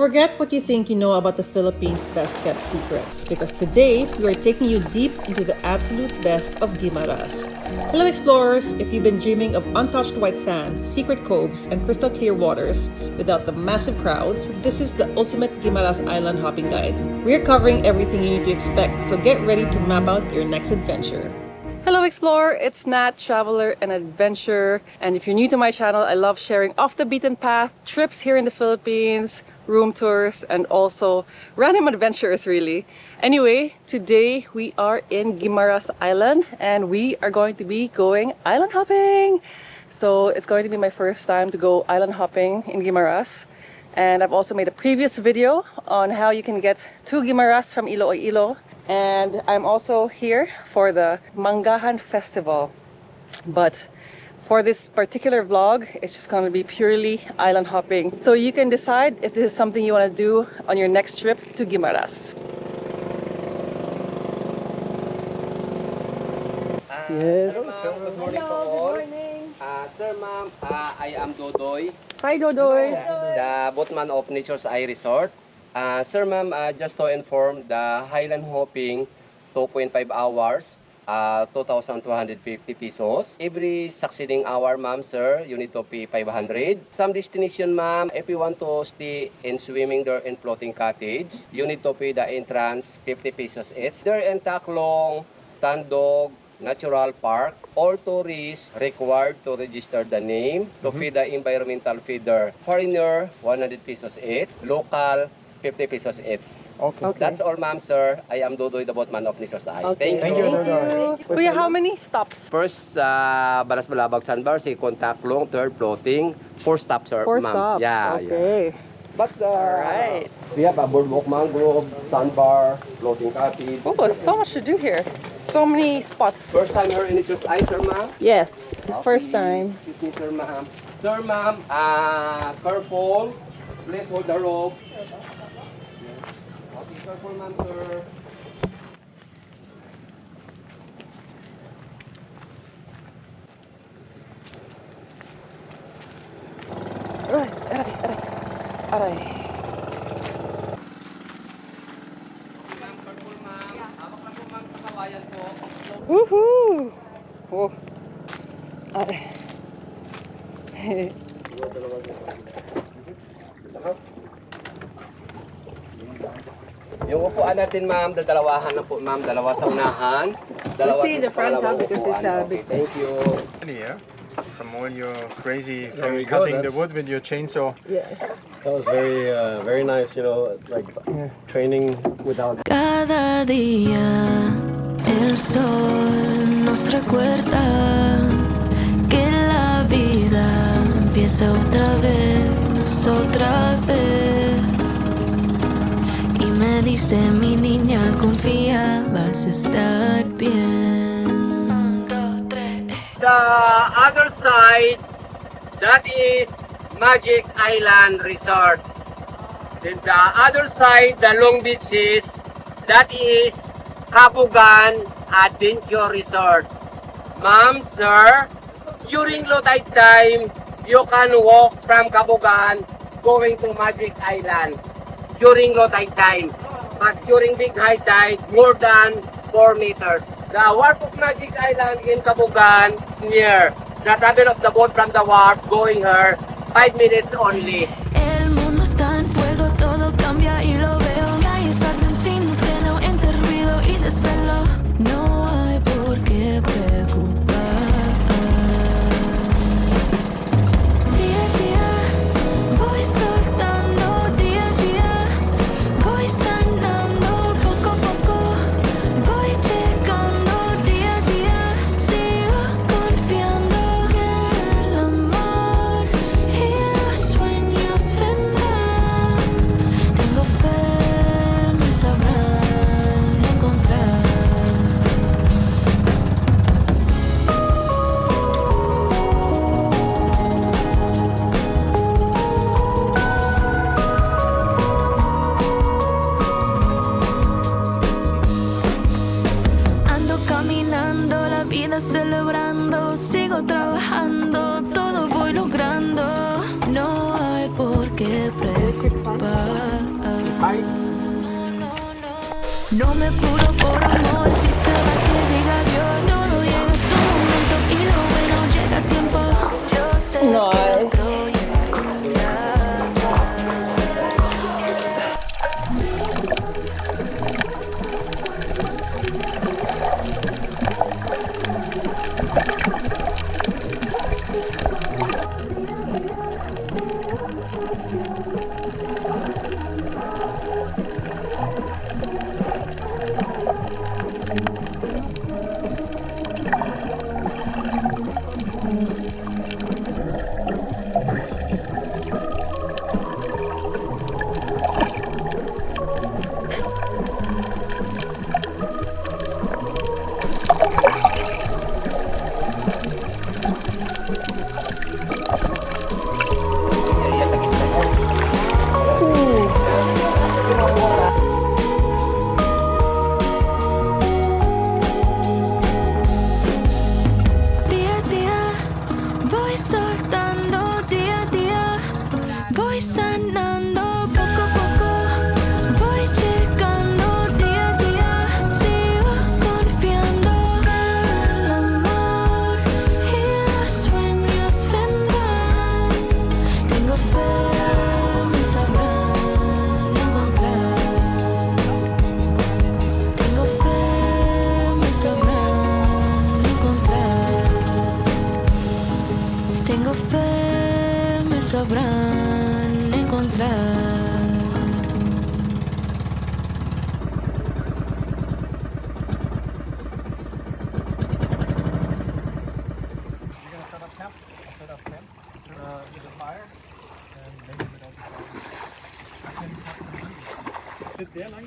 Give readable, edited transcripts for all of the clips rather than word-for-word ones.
Forget what you think you know about the Philippines' best-kept secrets, because today we are taking you deep into the absolute best of Guimaras. Hello explorers! If you've been dreaming of untouched white sands, secret coves, and crystal clear waters without the massive crowds, this is the ultimate Guimaras Island hopping guide. We're covering everything you need to expect, so get ready to map out your next adventure. Hello Explorer, it's Nat, traveler and adventurer. And if you're new to my channel, I love sharing off the beaten path, trips here in the Philippines, room tours, and also random adventures really. Anyway, today we are in Guimaras Island and we are going to be going island hopping. So it's going to be my first time to go island hopping in Guimaras. And I've also made a previous video on how you can get to Guimaras from Iloilo. And I'm also here for the Mangahan Festival. But for this particular vlog, it's just going to be purely island hopping. So you can decide if this is something you want to do on your next trip to Guimaras. Yes. Hello, sir. Good morning to all. Good morning. Sir, ma'am, I am Dodoy, Hi, Dodoy. the boatman of Nature's Eye Resort. Sir, ma'am, just to inform, the Highland hopping, 2.5 hours, 2,250 pesos. Every succeeding hour, ma'am, sir, you need to pay 500. Some destination, ma'am, if you want to stay in swimming there in floating cottage, you need to pay the entrance 50 pesos each. There in Taklong, Tandog, Natural Park, all tourists required to register the name to feed the environmental feeder. Foreigner, 100 pesos each. Local, 50 pesos each. Okay. That's all, ma'am, sir. I am Dodoy, the boatman of Nature's Eye. Okay. Thank you. Kuya, how many stops? First, Balas Balabag Sandbar, second Taklong, third floating, 4 stops, sir, 4 ma'am. stops. Yeah, Okay. yeah. But, Alright. we have a boardwalk mangrove, sandbar, floating cottage. Oh, so much to do here. So many spots. First time here in Nature's Eye, sir, ma'am? Yes, first time. Excuse me, sir, ma'am. Sir, ma'am, careful. Please hold the rope. Okay, careful, ma'am, sir. Aray, aray, aray. Aray. Ma'am, careful, ma'am. Hawak lang po, ma'am, sa kawayan po. Woohoo! Oh. Aray. Yung upuan natin, ma'am, dalawahan na po, ma'am. Dalawa sa unahan. Dalawa Stay in the sa front, pangalawang huh, because it's upuan. big. Okay, thank you. Yeah. From all your crazy, There from we go, cutting the that's- wood with your chainsaw. Yeah. That was very nice, you know, like training without. Cada día el sol nos recuerda que la vida empieza otra vez. Y me dice mi niña, confía, vas a estar bien. 1, 2, 3. The other side, that is Magic Island Resort. Then the other side, the Long Beaches, that is Kabugan Adventure Resort. Ma'am, sir, during low tide time, you can walk from Kabugan going to Magic Island during low tide time. But during big high tide, more than 4 meters. The wharf of Magic Island in Kabugan is near. The travel of the boat from the wharf going here, 5 minutes only. El mundo está en fuego, todo cambia y lo veo. Calles arden sin freno, entre ruido y desvelo. No hay por qué preocupar. Día a día voy soltando, día a día voy sanando, poco a poco voy llegando, día a día sigo confiando en el amor y los sueños No me apuro por amor, si se va que diga adiós. Todo llega a su momento y lo bueno llega a tiempo. Yo sé Nice. que todo llegará. Día a día, voy soltando día a día, voy sanando poco a poco, voy llegando día a día, sigo confiando en el amor y los sueños vendrán. Tengo fe, me sabrán encontrar. Tengo fe, me sabrán encontrar. Tengo fe, me sabrán encontrar.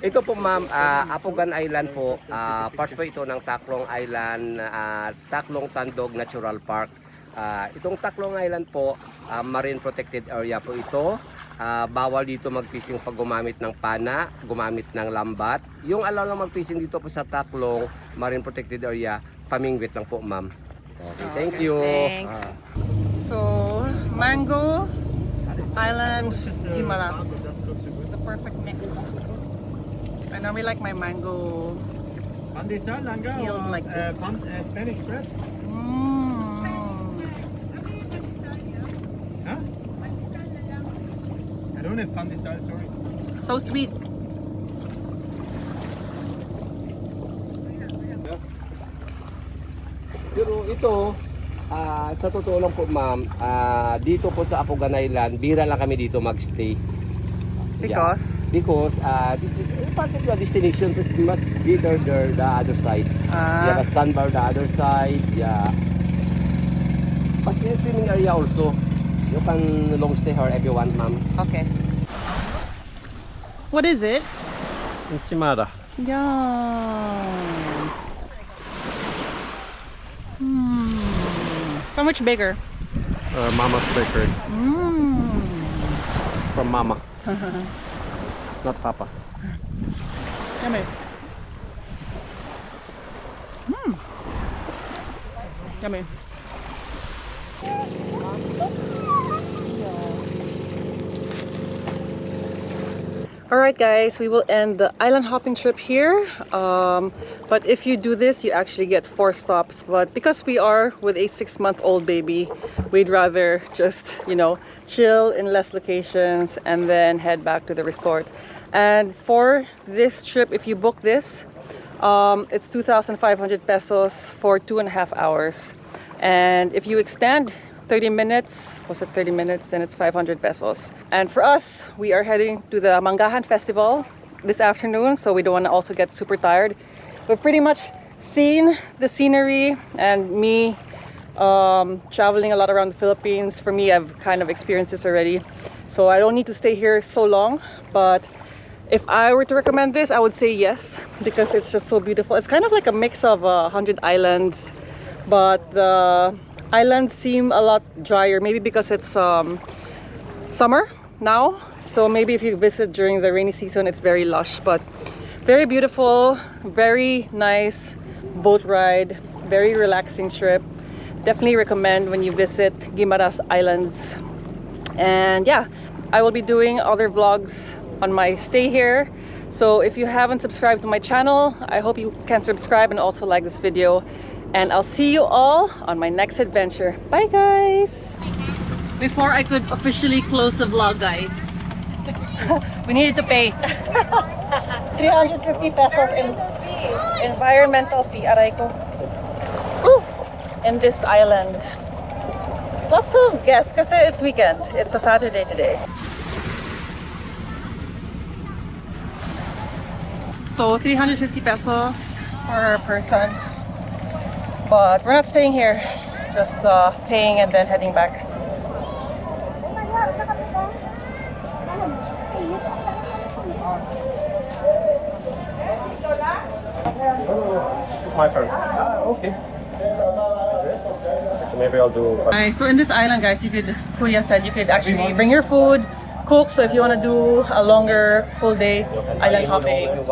Ito po ma'am, Apogan Island po, part po ito ng Taklong Island, Taklong Tandog Natural Park. Itong Taklong Island po, marine protected area po ito. Bawal dito mag-fishing pag gumamit ng pana, gumamit ng lambat. Yung alaw lang mag-fishing dito po sa Taklong marine protected area, pamingwit lang po ma'am. Okay, thank you. thanks. So, mango, island, Guimaras. The perfect mix. I normally like my mango Pandesal, langa, peeled like this. Spanish bread. Huh? I don't have pandesal, sorry. So sweet. Pero ito, sa totoo lang po ma'am, dito po sa Apogan Island, bira lang kami dito magstay. Because? Yeah. Because this is part of the destination, but we must be there the other side. You have a sandbar the other side, yeah. But in the swimming area also, you can long stay here if you want ma'am. Okay. What is it? Ensimada. Yum. So much bigger. Mama's bakery. Mm. From Mama. Not Papa. Yummy. Yummy. Alright guys, we will end the island hopping trip here. But if you do this, you actually get 4 stops. But because we are with a 6-month-old baby, we'd rather just, you know, chill in less locations and then head back to the resort. And for this trip, if you book this, it's 2,500 pesos for 2.5 hours. And if you extend 30 minutes, was it 30 minutes? Then it's 500 pesos. And for us, we are heading to the Mangahan Festival this afternoon, so we don't want to also get super tired. We've pretty much seen the scenery, and me traveling a lot around the Philippines, for me, I've kind of experienced this already. So I don't need to stay here so long, but if I were to recommend this, I would say yes, because it's just so beautiful. It's kind of like a mix of 100 islands, but the islands seem a lot drier, maybe because it's summer now, so maybe if you visit during the rainy season, it's very lush, but very beautiful, very nice boat ride, very relaxing trip. Definitely recommend when you visit Guimaras Islands. And yeah, I will be doing other vlogs on my stay here. So if you haven't subscribed to my channel, I hope you can subscribe and also like this video. And I'll see you all on my next adventure. Bye guys! Before I could officially close the vlog, guys, we needed to pay 350 pesos in environmental fee, aray ko. In this island. Lots of guests kasi it's weekend. It's a Saturday today. So 350 pesos per person. But we're not staying here. Just paying and then heading back. My turn. Okay. So maybe I'll do. Okay, so in this island, guys, you could, Kuya said, you could actually bring your food, cook. So if you want to do a longer full day island hopping, yes,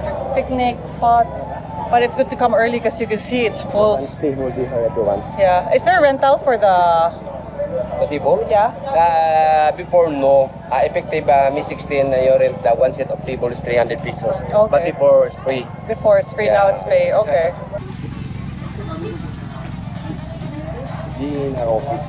there's picnic spot. But it's good to come early because you can see it's full. Stay will be for everyone. Yeah. Is there a rental for the? The table? Yeah. Before no, effective May 16 you rent the one set of table is 300 pesos. Okay. But before it's free. Before it's free, now it's pay. Okay. In our office.